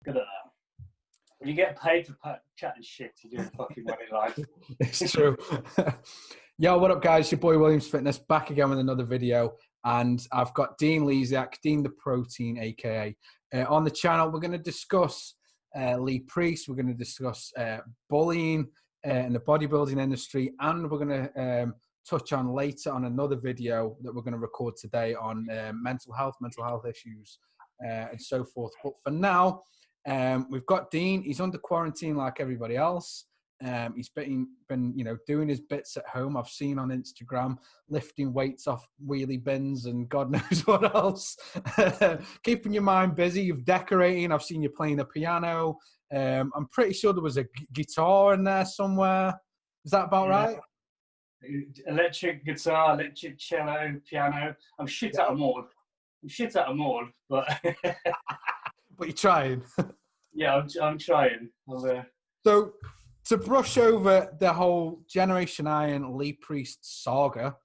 Good at that. When you get paid for chatting shit, you're doing fucking well in life. It's true. Yo, what up, guys? Your boy Williams Fitness back again with another video. And I've got Dean LESIAK, Dean the Protein, aka. On the channel, we're going to discuss Lee Priest. We're going to discuss bullying in the bodybuilding industry. And we're going to touch on later on another video that we're going to record today on mental health issues, and so forth. But for now, we've got Dean. He's under quarantine like everybody else. He's been doing his bits at home. I've seen on Instagram, lifting weights off wheelie bins and God knows what else. Keeping your mind busy. You're decorating. I've seen you playing the piano. I'm pretty sure there was a guitar in there somewhere. Is that about right? Electric guitar, electric cello, piano. I'm shit at them all. But but you're trying. Yeah, I'm trying. So to brush over the whole Generation Iron Lee Priest saga,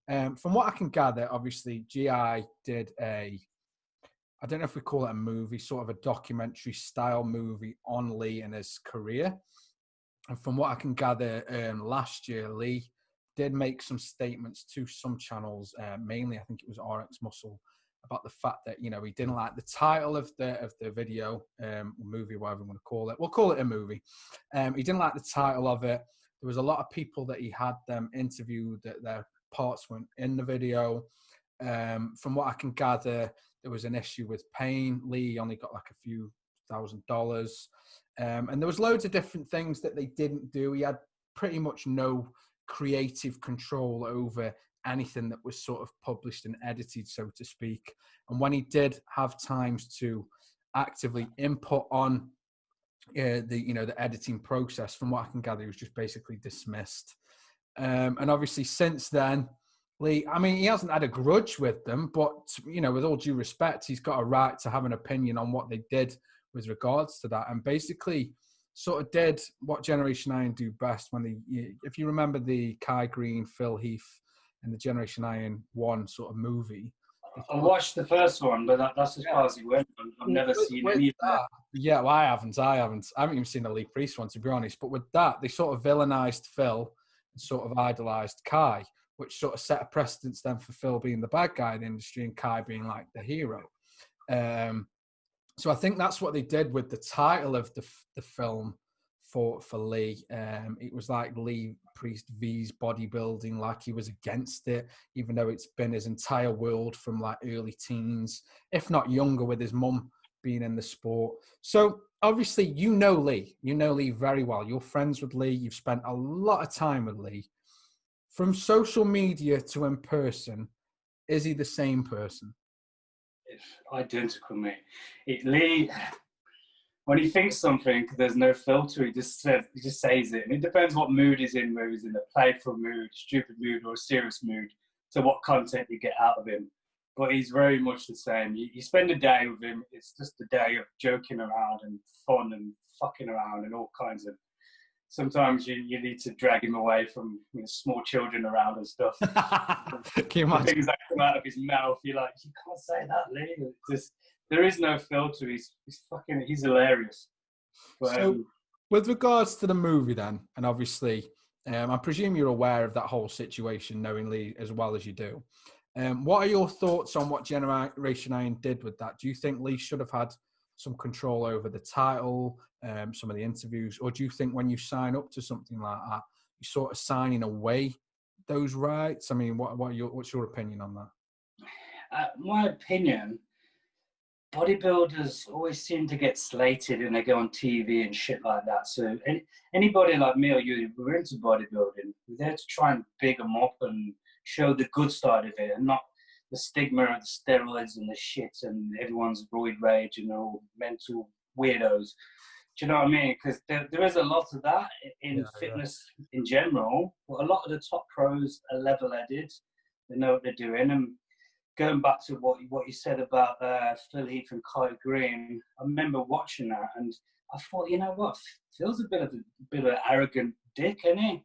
from what I can gather, obviously GI did I don't know if we call it a movie, sort of a documentary style movie on Lee and his career. And from what I can gather, last year Lee did make some statements to some channels, mainly I think it was RX Muscle, about the fact that, he didn't like the title of the video, movie, whatever you want to call it. We'll call it a movie. He didn't like the title of it. There was a lot of people that he had them interviewed that their parts weren't in the video. From what I can gather, there was an issue with paying. Lee only got like a few $1,000s. And there was loads of different things that they didn't do. He had pretty much no creative control over anything that was sort of published and edited, so to speak. And when he did have times to actively input on the editing process, from what I can gather, he was just basically dismissed. And obviously since then, Lee, I mean, he hasn't had a grudge with them, but with all due respect, he's got a right to have an opinion on what they did with regards to that, and basically sort of did what Generation Iron do best when if you remember the Kai Green, Phil Heath, and the Generation Iron 1 sort of movie. I watched the first one, but that's as far as he went. I've never seen any of that. Yeah, well, I haven't even seen the Lee Priest one, to be honest. But with that, they sort of villainized Phil and sort of idolized Kai, which sort of set a precedence then for Phil being the bad guy in the industry and Kai being like the hero. So I think that's what they did with the title of the film for Lee. It was like Lee Priest vs Bodybuilding, like he was against it, even though it's been his entire world from like early teens, if not younger, with his mum being in the sport. So obviously you know Lee very well. You're friends with Lee. You've spent a lot of time with Lee. From social media to in person, is he the same person? It's identical, mate. Lee, when he thinks something, there's no filter. He just says it, and it depends what mood he's in. Whether he's in a playful mood, stupid mood, or a serious mood, to what content you get out of him. But he's very much the same. You spend a day with him. It's just a day of joking around and fun and fucking around and all kinds of. Sometimes you need to drag him away from small children around and stuff. Can you imagine? Things that come out of his mouth, you're like, you can't say that, Lee. There is no filter. He's hilarious. But, so, with regards to the movie then, and obviously, I presume you're aware of that whole situation, knowing Lee as well as you do. What are your thoughts on what Generation Iron did with that? Do you think Lee should have had some control over the title, some of the interviews, or do you think when you sign up to something like that, you're sort of signing away those rights? I mean, what's your opinion on that? My opinion, bodybuilders always seem to get slated and they go on TV and shit like that. So anybody like me or you, we're into bodybuilding, we're there to try and big them up and show the good side of it and not the stigma of the steroids and the shit and everyone's roid rage and all mental weirdos. Do you know what I mean? Because there is a lot of that in fitness in general. But a lot of the top pros are level-headed. They know what they're doing. And going back to what you said about Phil Heath and Kai Green, I remember watching that and I thought, you know what? Phil's a bit of an arrogant dick, isn't he?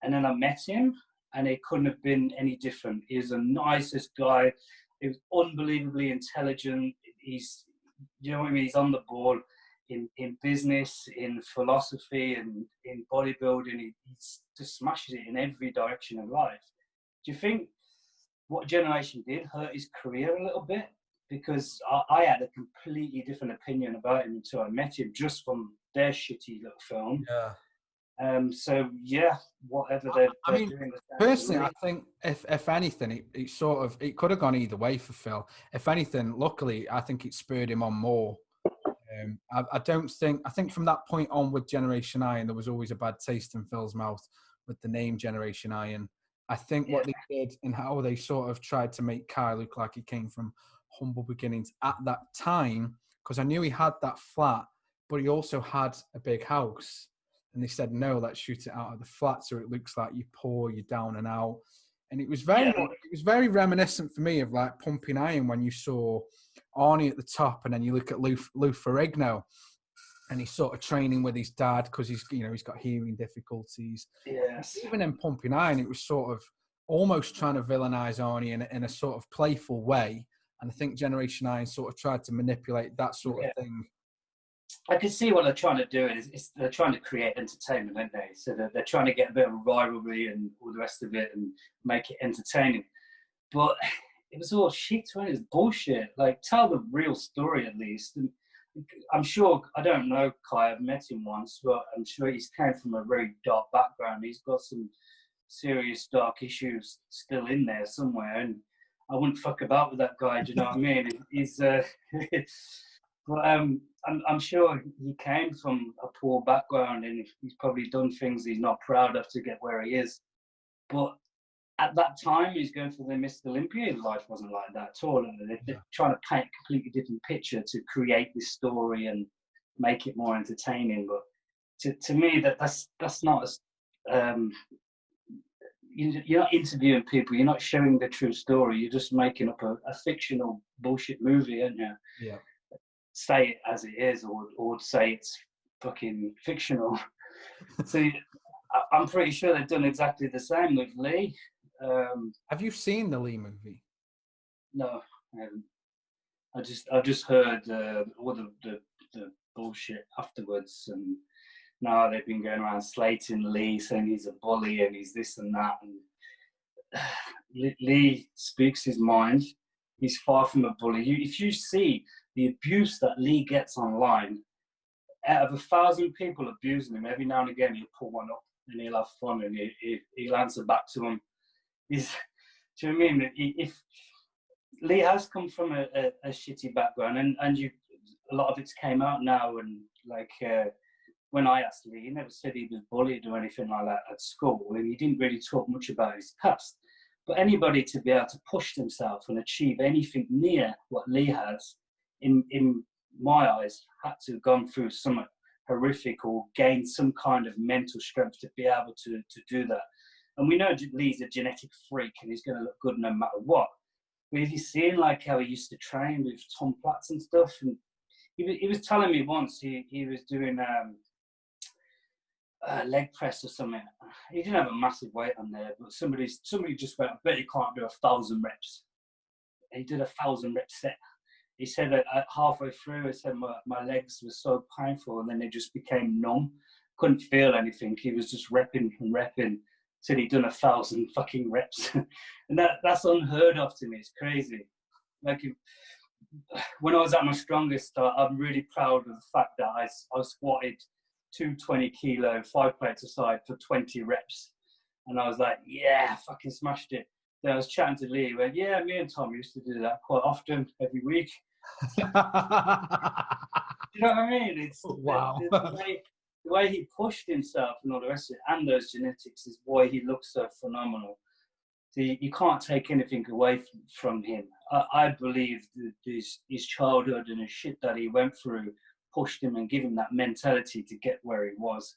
And then I met him. And it couldn't have been any different. He's the nicest guy. He was unbelievably intelligent. He's, you know what I mean? He's on the ball. in business, in philosophy, and in bodybuilding. He just smashes it in every direction of life. Do you think what Generation did hurt his career a little bit? Because I had a completely different opinion about him until I met him, just from their shitty little film. Yeah. So yeah, whatever they're doing. Personally, I think if anything, it could have gone either way for Phil. If anything, luckily, I think it spurred him on more. I think from that point on with Generation Iron, there was always a bad taste in Phil's mouth with the name Generation Iron. I think what they did and how they sort of tried to make Kai look like he came from humble beginnings at that time, because I knew he had that flat, but he also had a big house. And they said, no, let's shoot it out of the flat so it looks like you're poor, you're down and out. And it was very reminiscent for me of like Pumping Iron, when you saw Arnie at the top and then you look at Lou Ferrigno and he's sort of training with his dad because he's got hearing difficulties. Yes. Even in Pumping Iron, it was sort of almost trying to villainize Arnie in a sort of playful way. And I think Generation Iron sort of tried to manipulate that sort of thing. I can see what they're trying to do is they're trying to create entertainment, aren't they? So they're trying to get a bit of a rivalry and all the rest of it and make it entertaining. But it was all shit, it was bullshit. Like, tell the real story at least. And I'm sure, I don't know Kai, I've met him once, but I'm sure he's came from a very dark background. He's got some serious dark issues still in there somewhere, and I wouldn't fuck about with that guy, do you know what I mean? He's but I'm sure he came from a poor background and he's probably done things he's not proud of to get where he is. But at that time, he's going for the Mr. Olympia. Life wasn't like that at all. And they're trying to paint a completely different picture to create this story and make it more entertaining. But to me, that's not as you're not interviewing people. You're not showing the true story. You're just making up a fictional bullshit movie, aren't you? Yeah. Say it as it is, or say it's fucking fictional. So I'm pretty sure they've done exactly the same with Lee. Have you seen the Lee movie? No, I haven't. I've just heard all the bullshit afterwards, and now they've been going around slating Lee, saying he's a bully and he's this and that. And Lee speaks his mind. He's far from a bully. If you see the abuse that Lee gets online, out of 1,000 people abusing him, every now and again he'll pull one up and he'll have fun and he'll answer back to him. Do you know what I mean? If Lee has come from a shitty background, and a lot of it's came out now, and like when I asked Lee, he never said he was bullied or anything like that at school, and he didn't really talk much about his past. But anybody to be able to push themselves and achieve anything near what Lee has, in my eyes, had to have gone through something horrific or gained some kind of mental strength to be able to do that. And we know Lee's a genetic freak and he's going to look good no matter what. But if you've seen like how he used to train with Tom Platz and stuff, and he was telling me once he was doing leg press or something. He didn't have a massive weight on there, but somebody just went, I bet you can't do 1,000 reps. He did 1,000 rep set. He said that halfway through, he said my legs were so painful and then they just became numb. Couldn't feel anything. He was just repping and repping till he'd done 1,000 fucking reps. And that's unheard of to me. It's crazy. Like when I was at my strongest, I'm really proud of the fact that I squatted 220 kilo, 5 plates aside for 20 reps. And I was like, yeah, fucking smashed it. Then I was chatting to Lee, went, yeah, me and Tom used to do that quite often, every week. You know what I mean? It's wow. The way he pushed himself and all the rest of it, and those genetics, is why he looks so phenomenal. So you can't take anything away from him. I believe that his childhood and the shit that he went through pushed him and gave him that mentality to get where he was.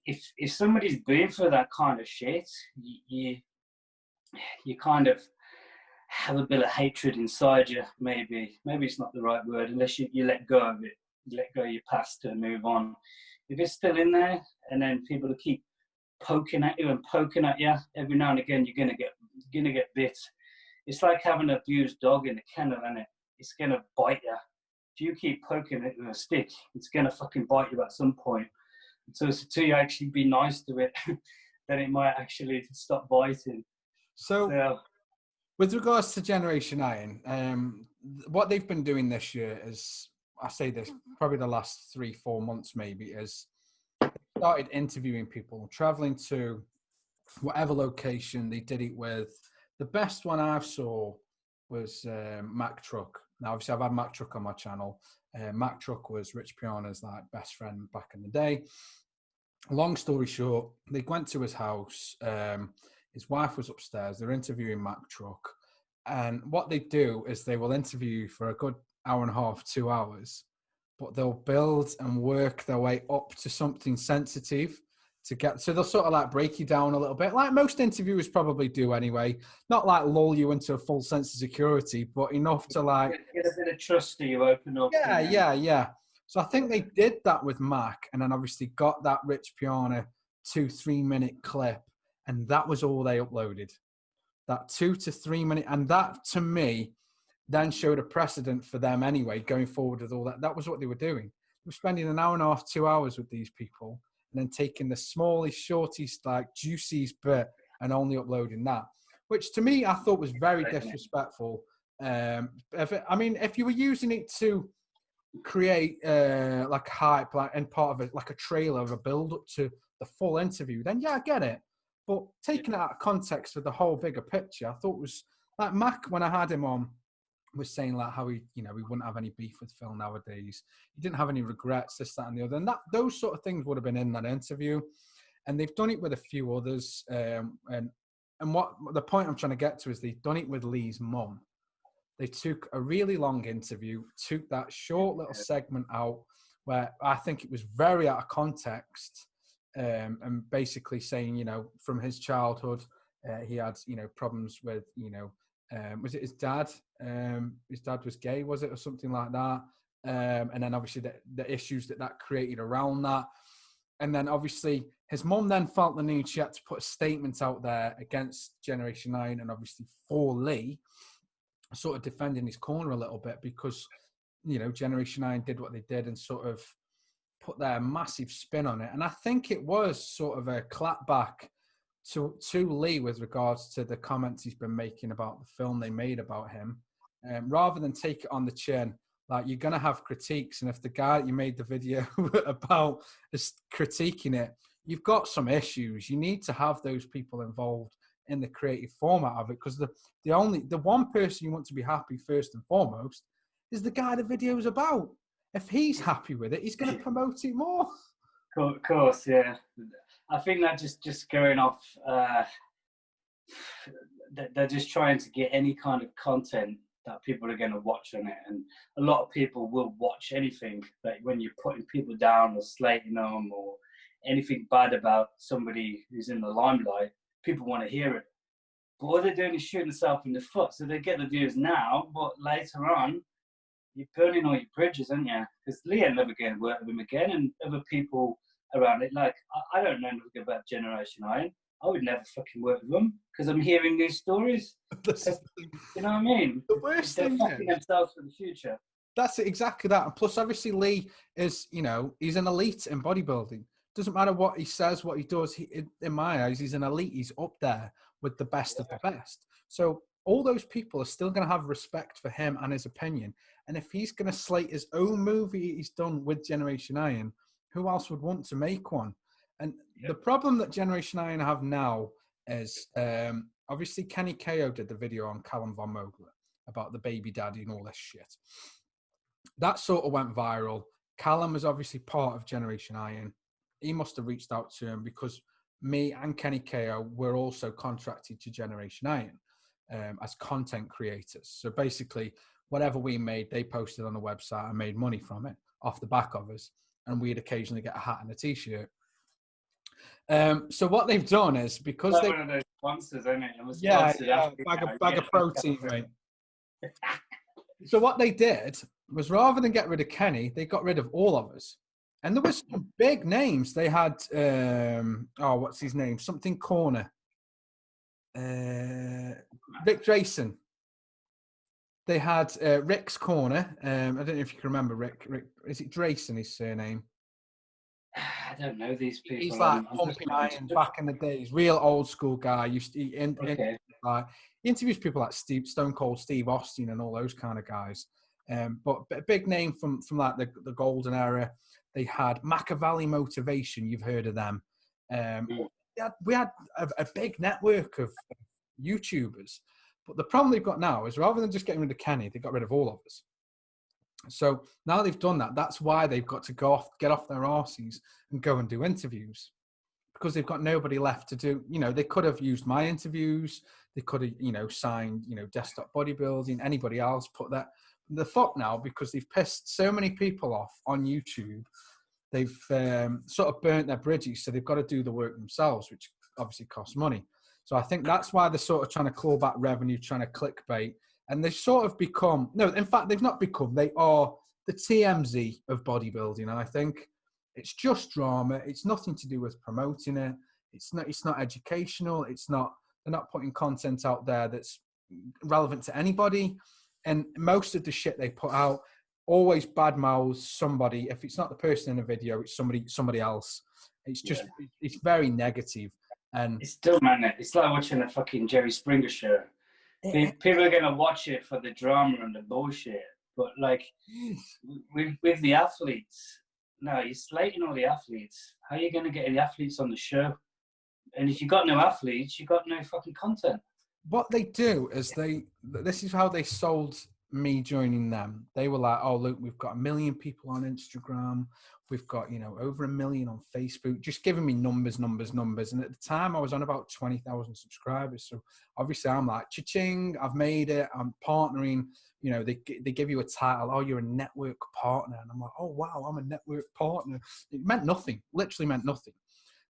If somebody's been through that kind of shit, you kind of have a bit of hatred inside you, maybe it's not the right word, unless you let go of it, you let go of your past to move on. If it's still in there, and then people keep poking at you, every now and again you're gonna get bit. It's like having an abused dog in a kennel, isn't it? It's gonna bite you. if you keep poking it with a stick, it's gonna fucking bite you at some point. So until you actually be nice to it, then it might actually stop biting. So with regards to Generation Iron, what they've been doing this year is, I say this, probably the last 3-4 months maybe, is they started interviewing people, traveling to whatever location they did it with. The best one I saw was Mac Truck. Now, obviously, I've had Mac Truck on my channel. Mac Truck was Rich Piana's like best friend back in the day. Long story short, they went to his house. His wife was upstairs. They're interviewing Mac Truck. And what they do is they will interview you for a good hour and a half, 2 hours, but they'll build and work their way up to something sensitive to get. So they'll sort of like break you down a little bit, like most interviewers probably do anyway. Not like lull you into a full sense of security, but enough to like get a bit of trust to you, open up. Yeah. So I think they did that with Mac, and then obviously got that Rich Piana 2-3 minute clip, and that was all they uploaded. That 2 to 3 minute, and that to me then showed a precedent for them anyway, going forward with all that. That was what they were doing. They were spending an hour and a half, 2 hours with these people, and then taking the smallest, shortest, like juiciest bit and only uploading that, which to me I thought was very disrespectful. If you were using it to create like hype, like and part of it, like a trailer of a build up to the full interview, then yeah, I get it. But taking it out of context with the whole bigger picture, I thought was like Mac, when I had him on, was saying like how he wouldn't have any beef with Phil nowadays. He didn't have any regrets, this, that, and the other. And those sort of things would have been in that interview. And they've done it with a few others. And what the point I'm trying to get to is they've done it with Lee's mum. They took a really long interview, took that short little segment out where I think it was very out of context, and basically saying, from his childhood, he had, problems with, was it his dad? His dad was gay, was it, or something like that? And then obviously the issues that created around that. And then obviously his mum then felt the need, she had to put a statement out there against Generation 9 and obviously for Lee, sort of defending his corner a little bit because, Generation 9 did what they did and sort of put their massive spin on it. And I think it was sort of a clapback to Lee with regards to the comments he's been making about the film they made about him. Rather than take it on the chin, like, you're going to have critiques. And if the guy that you made the video about is critiquing it, you've got some issues. You need to have those people involved in the creative format of it, because the one person you want to be happy first and foremost is the guy the video's about. If he's happy with it, he's going to promote it more. Of course, yeah. I think that just going off, they're just trying to get any kind of content that people are going to watch on it. And a lot of people will watch anything, like when you're putting people down or slating them or anything bad about somebody who's in the limelight, people want to hear it. But what they're doing is shooting themselves in the foot. So they get the views now, but later on, you're burning all your bridges, aren't you? Because Lee ain't never going to work with him again, and other people around it. Like, I don't know anything about Generation Iron. I would never fucking work with them because I'm hearing these stories. You know what I mean? The worst they're thing fucking themselves for the future. That's exactly that. And plus, obviously, Lee is, he's an elite in bodybuilding. Doesn't matter what he says, what he does. In my eyes, he's an elite. He's up there with the best of the best. So all those people are still going to have respect for him and his opinion. And if he's going to slate his own movie he's done with Generation Iron, who else would want to make one? And the problem that Generation Iron have now is, obviously, Kenny KO did the video on Callum Von Mogler about the baby daddy and all this shit. That sort of went viral. Callum is obviously part of Generation Iron. He must have reached out to him because me and Kenny KO were also contracted to Generation Iron as content creators. So basically, whatever we made, they posted on the website and made money from it off the back of us. And we'd occasionally get a hat and a T-shirt. So what they've done is, because they... one of those sponsors, isn't it? Bag of protein, mate. So what they did was, rather than get rid of Kenny, they got rid of all of us. And there was some big names. They had, what's his name? Something Corner. Rick Drayson. They had Rick's Corner. I don't know if you can remember Rick. Is it Drayson, his surname? I don't know these people. He's like I'm just pumping iron back in the days. Real old school guy. okay. He interviews people like Stone Cold Steve Austin and all those kind of guys. But a big name from like the golden era. They had Machiavelli Motivation. You've heard of them. We had a big network of YouTubers. But the problem they've got now is rather than just getting rid of Kenny, they got rid of all of us. So now they've done that. That's why they've got to get off their arses and go and do interviews, because they've got nobody left to do. You know, they could have used my interviews. They could have, you know, signed, you know, Desktop Bodybuilding, anybody else, put that. The fuck now, because they've pissed so many people off on YouTube. They've sort of burnt their bridges. So they've got to do the work themselves, which obviously costs money. So I think that's why they're sort of trying to claw back revenue, trying to clickbait. And they've sort of become, no, in fact, they've not become, they are the TMZ of bodybuilding. And I think it's just drama. It's nothing to do with promoting it. It's not educational. They're not putting content out there that's relevant to anybody. And most of the shit they put out always badmouths somebody. If it's not the person in the video, it's somebody else. It's just, it's very negative. And it's still, man, it's like watching a fucking Jerry Springer show. People are going to watch it for the drama and the bullshit. But, like, with the athletes, no, you're slating all the athletes. How are you going to get any athletes on the show? And if you got no athletes, you got no fucking content. What they do is this is how they sold me joining them. They were like, oh, look, we've got 1 million people on Instagram. We've got, you know, over 1 million on Facebook, just giving me numbers. And at the time I was on about 20,000 subscribers. So obviously I'm like, cha-ching, I've made it. I'm partnering. You know, they give you a title. Oh, you're a network partner. And I'm like, oh, wow, I'm a network partner. It meant nothing, literally meant nothing.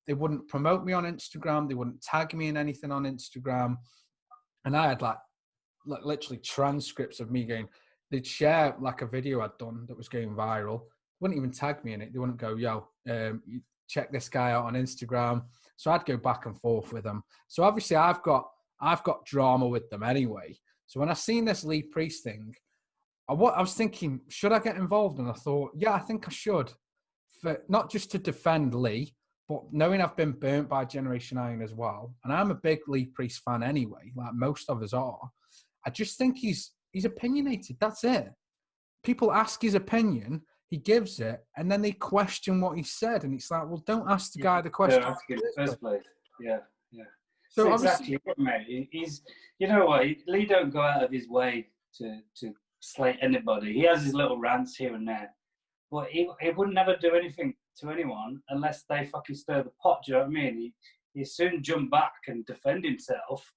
They wouldn't promote me on Instagram. They wouldn't tag me in anything on Instagram. And I had like literally transcripts of me going, they'd share like a video I'd done that was going viral. Wouldn't even tag me in it. They wouldn't go, yo, you check this guy out on Instagram. So I'd go back and forth with them. So obviously I've got drama with them anyway. So when I seen this Lee Priest thing, I was thinking, should I get involved? And I thought, yeah, I think I should. For not just to defend Lee, but knowing I've been burnt by Generation Iron as well. And I'm a big Lee Priest fan anyway, like most of us are. I just think he's opinionated. That's it. People ask his opinion. He gives it, and then they question what he said, and it's like, well, don't ask the guy the question. Don't ask him in the first place. Yeah. So exactly it, mate. He's, you know what? Lee don't go out of his way to slate anybody. He has his little rants here and there, but he would never do anything to anyone unless they fucking stir the pot. Do you know what I mean? He soon jump back and defend himself,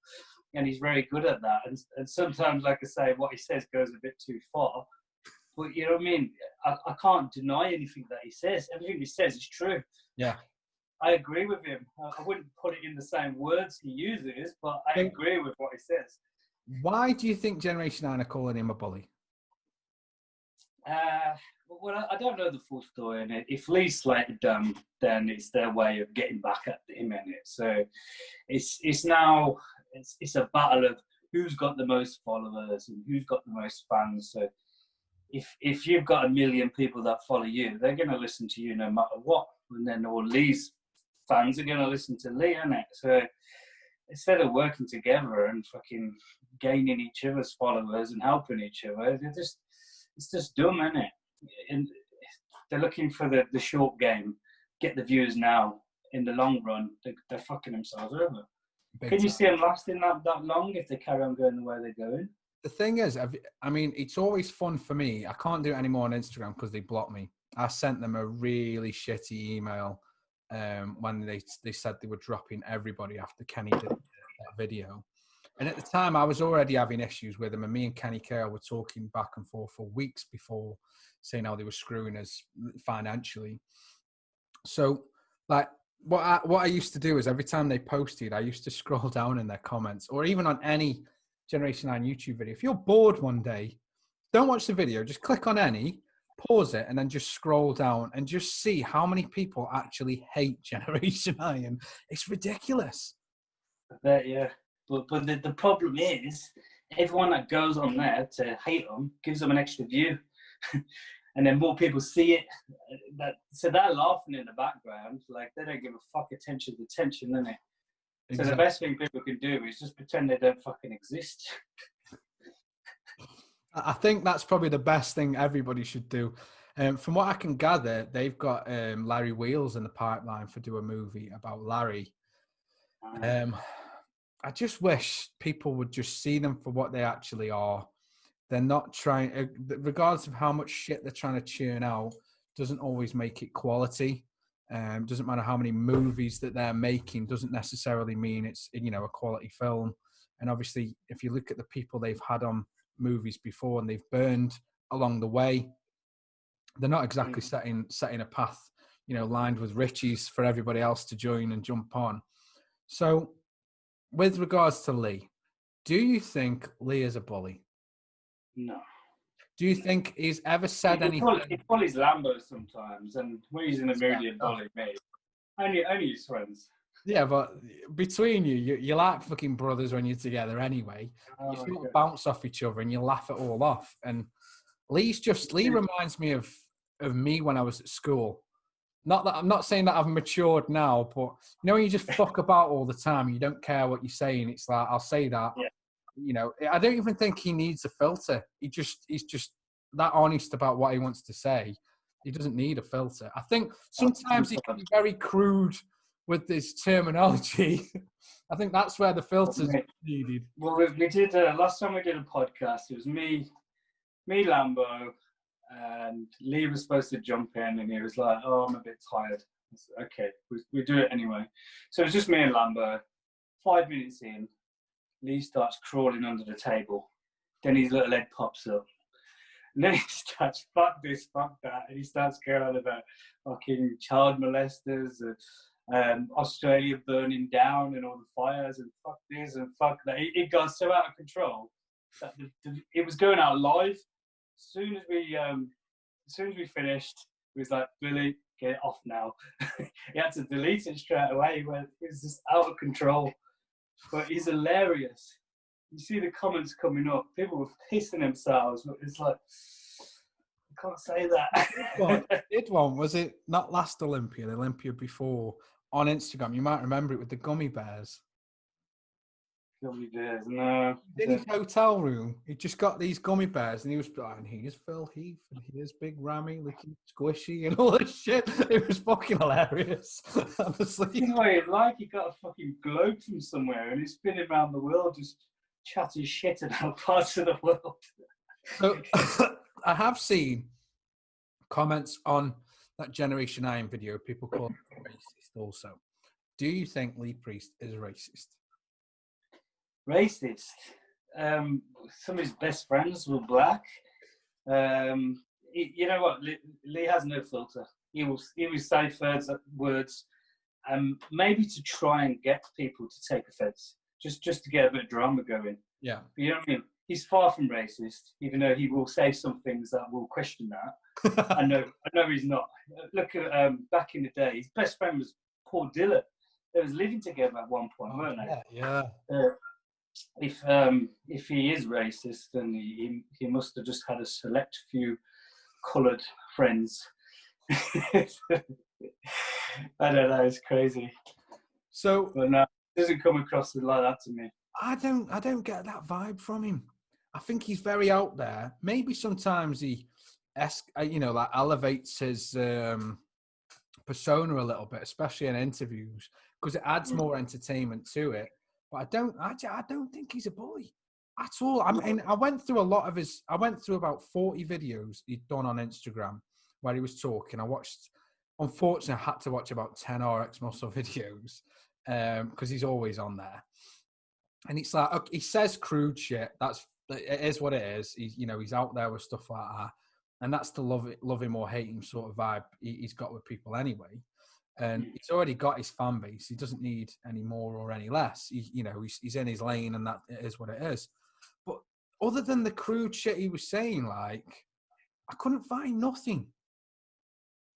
and he's very good at that. And sometimes, like I say, what he says goes a bit too far. But you know what I mean? I can't deny anything that he says. Everything he says is true. Yeah. I agree with him. I wouldn't put it in the same words he uses, but I agree with what he says. Why do you think Generation 9 are calling him a bully? Well, I don't know the full story in it. If Lee slated them, then it's their way of getting back at him in it. So it's now a battle of who's got the most followers and who's got the most fans. So if you've got 1 million people that follow you, they're going to listen to you no matter what. And then all Lee's fans are going to listen to Lee, isn't it? So instead of working together and fucking gaining each other's followers and helping each other, it's just dumb, isn't it? And they're looking for the short game, get the views now. In the long run, they're fucking themselves over. Can you see them lasting that long if they carry on going the way they're going? The thing is, I mean, it's always fun for me. I can't do it anymore on Instagram because they blocked me. I sent them a really shitty email when they said they were dropping everybody after Kenny did that video. And at the time, I was already having issues with them. And me and Kenny Kerr were talking back and forth for weeks before, saying how they were screwing us financially. So, like, what I used to do is every time they posted, I used to scroll down in their comments, or even on any Generation 9 YouTube video. If you're bored one day, don't watch the video. Just click on any, pause it, and then just scroll down and just see how many people actually hate Generation Iron. It's ridiculous. I bet, yeah. But the problem is, everyone that goes on there to hate them gives them an extra view. And then more people see it. So they're laughing in the background, like they don't give a fuck. Attention, isn't it? Exactly. So the best thing people can do is just pretend they don't fucking exist. I think that's probably the best thing everybody should do. From what I can gather, they've got Larry Wheels in the pipeline for do a movie about Larry. I just wish people would just see them for what they actually are. They're not trying, regardless of how much shit they're trying to churn out, doesn't always make it quality. Doesn't matter how many movies that they're making, doesn't necessarily mean it's, you know, a quality film. And obviously, if you look at the people they've had on movies before and they've burned along the way, they're not exactly setting a path, you know, lined with riches for everybody else to join and jump on. So with regards to Lee, do you think Lee is a bully? No. Do you think he's ever said anything? He bullies Lambo sometimes, and when he's in the mood, he'll bully me. Only his friends. Yeah, but between you like fucking brothers when you're together anyway. You sort of bounce off each other and you laugh it all off. And Lee reminds me of me when I was at school. Not that I'm not saying that I've matured now, but you know when you just fuck about all the time, you don't care what you're saying. It's like, I'll say that. Yeah. You know, I don't even think he needs a filter. He's just that honest about what he wants to say. He doesn't need a filter. I think sometimes he can be very crude with this terminology. I think that's where the filters are needed. Well, we did last time we did a podcast. It was me, Lambo, and Lee was supposed to jump in, and he was like, "Oh, I'm a bit tired." I said, okay, we do it anyway. So it was just me and Lambo. 5 minutes in, Lee starts crawling under the table. Then his little head pops up. And then he starts, fuck this, fuck that. And he starts going on about fucking child molesters and Australia burning down and all the fires and fuck this and fuck that. It got so out of control that it was going out live. As soon as we finished, he was like, Billy, get it off now. He had to delete it straight away. It was just out of control. But he's hilarious. You see the comments coming up. People were pissing themselves. But it's like, I can't say that. Did one, was it not last Olympia, the Olympia before, on Instagram? You might remember it with the gummy bears. Gummy bears, no. In his hotel room, he just got these gummy bears, and he was like, and here's Phil Heath, and here's Big Ramy looking squishy, and all this shit. It was fucking hilarious. Honestly. You know what it's like? He got a fucking globe from somewhere, and he's spinning around the world, just chatting shit about parts of the world. So, I have seen comments on that Generation Iron video. People call it racist also. Do you think Lee Priest is racist? Racist. Some of his best friends were black. You know what? Lee has no filter. He will say words, maybe to try and get people to take offense, just to get a bit of drama going. Yeah. But you know what I mean? He's far from racist, even though he will say some things that will question that. I know he's not. Look at back in the day, his best friend was Paul Dillon. They was living together at one point, weren't they? Yeah. If he is racist, then he must have just had a select few coloured friends. I don't know, it's crazy. So, but no, it doesn't come across like that to me. I don't get that vibe from him. I think he's very out there. Maybe sometimes he, like elevates his persona a little bit, especially in interviews, because it adds more entertainment to it. But I don't think he's a bully at all. I mean, I went through about 40 videos he'd done on Instagram where he was talking. Unfortunately, I had to watch about 10 RX Muscle videos because he's always on there. And it's like, okay, he says crude shit. It is what it is. He's out there with stuff like that. And that's the love him or hate him sort of vibe he's got with people anyway. And he's already got his fan base. He doesn't need any more or any less. He's in his lane, and that is what it is. But other than the crude shit he was saying, like, I couldn't find nothing.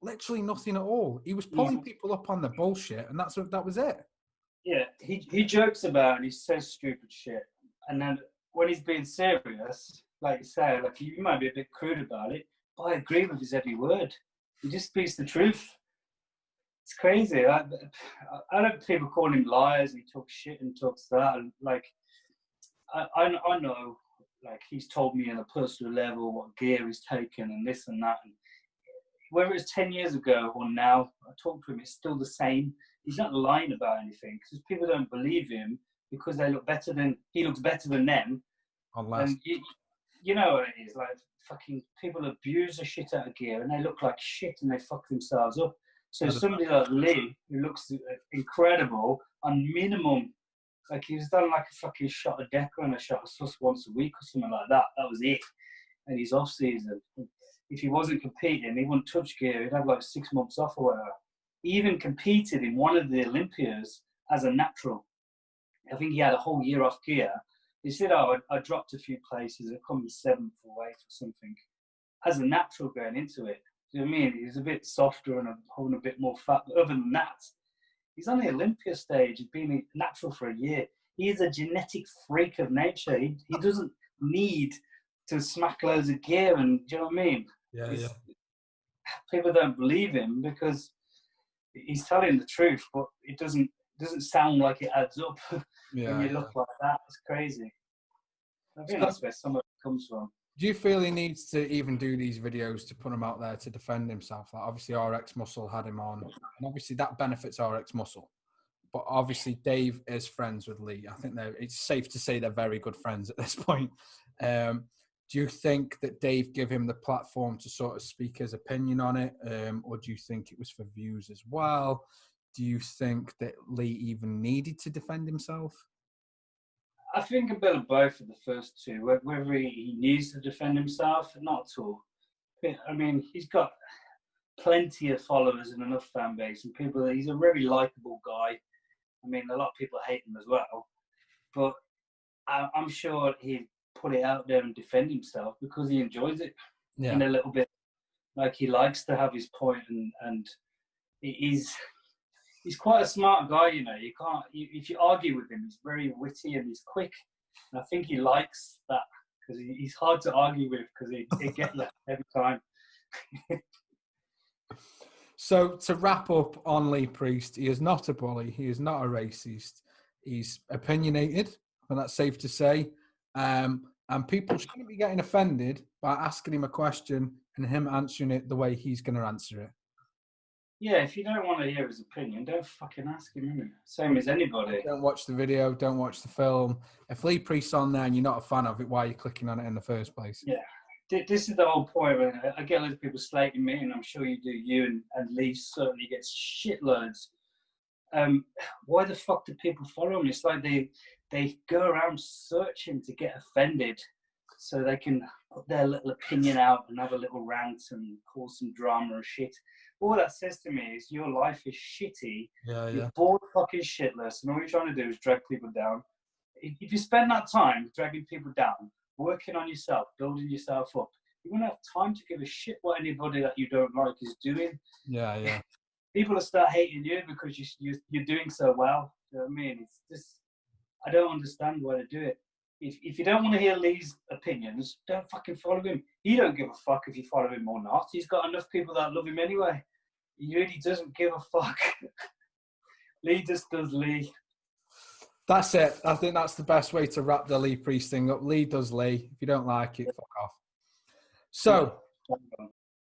Literally nothing at all. He was pulling people up on the bullshit, and that was it. Yeah, he jokes about and he says stupid shit, and then when he's being serious, like you say, like you might be a bit crude about it, but I agree with his every word. He just speaks the truth. It's crazy. I don't people call him liars. He talks shit and talks that. And like, I know, like he's told me on a personal level what gear he's taken and this and that. And whether it's 10 years ago or now, I talk to him, it's still the same. He's not lying about anything because people don't believe him because he looks better than them. Unless. And you know what it is, like fucking people abuse the shit out of gear and they look like shit and they fuck themselves up. So somebody like Lee, who looks incredible, on minimum, like he's done like a fucking shot of Decker and a shot of Sus once a week or something like that. That was it. And he's off season. If he wasn't competing, he wouldn't touch gear. He'd have like 6 months off or whatever. He even competed in one of the Olympias as a natural. I think he had a whole year off gear. He said, "Oh, I dropped a few places. I come 7th or 8th or something." As a natural going into it. Do you know what I mean? He's a bit softer and holding a bit more fat. But other than that, he's on the Olympia stage. He's been natural for a year. He is a genetic freak of nature. He doesn't need to smack loads of gear. And do you know what I mean? Yeah. People don't believe him because he's telling the truth, but it doesn't sound like it adds up when you look like that. It's crazy. I think that's where some of it comes from. Do you feel he needs to even do these videos to put him out there to defend himself? Like obviously RX Muscle had him on, and obviously that benefits RX Muscle. But obviously Dave is friends with Lee. I think it's safe to say they're very good friends at this point. Do you think that Dave gave him the platform to sort of speak his opinion on it? Or do you think it was for views as well? Do you think that Lee even needed to defend himself? I think a bit of both of the first two. Whether he needs to defend himself, not at all. I mean, he's got plenty of followers and enough fan base and people. He's a very likable guy. I mean, a lot of people hate him as well. But I'm sure he'd put it out there and defend himself because he enjoys it in a little bit. Like he likes to have his point and he's quite a smart guy, you know. You can't, if you argue with him, he's very witty and he's quick. And I think he likes that because he's hard to argue with because he gets you every time. So to wrap up on Lee Priest, he is not a bully. He is not a racist. He's opinionated, and that's safe to say. And people shouldn't be getting offended by asking him a question and him answering it the way he's going to answer it. Yeah, if you don't want to hear his opinion, don't fucking ask him, innit? Same as anybody. Don't watch the video, don't watch the film. If Lee Priest's on there and you're not a fan of it, why are you clicking on it in the first place? Yeah, this is the whole point. I get loads of people slating me, and I'm sure you do. You and Lee certainly gets shitloads. Why the fuck do people follow him? It's like they go around searching to get offended so they can put their little opinion out and have a little rant and cause some drama and shit. All that says to me is your life is shitty. You're bored fucking shitless, and all you're trying to do is drag people down. If you spend that time dragging people down, working on yourself, building yourself up, you won't have time to give a shit what anybody that you don't like is doing. Yeah. People will start hating you because you're doing so well. You know what I mean? It's just, I don't understand why they do it. If you don't want to hear Lee's opinions, don't fucking follow him. He don't give a fuck if you follow him or not. He's got enough people that love him anyway. He really doesn't give a fuck. Lee just does Lee. That's it. I think that's the best way to wrap the Lee Priest thing up. Lee does Lee. If you don't like it, fuck off. So,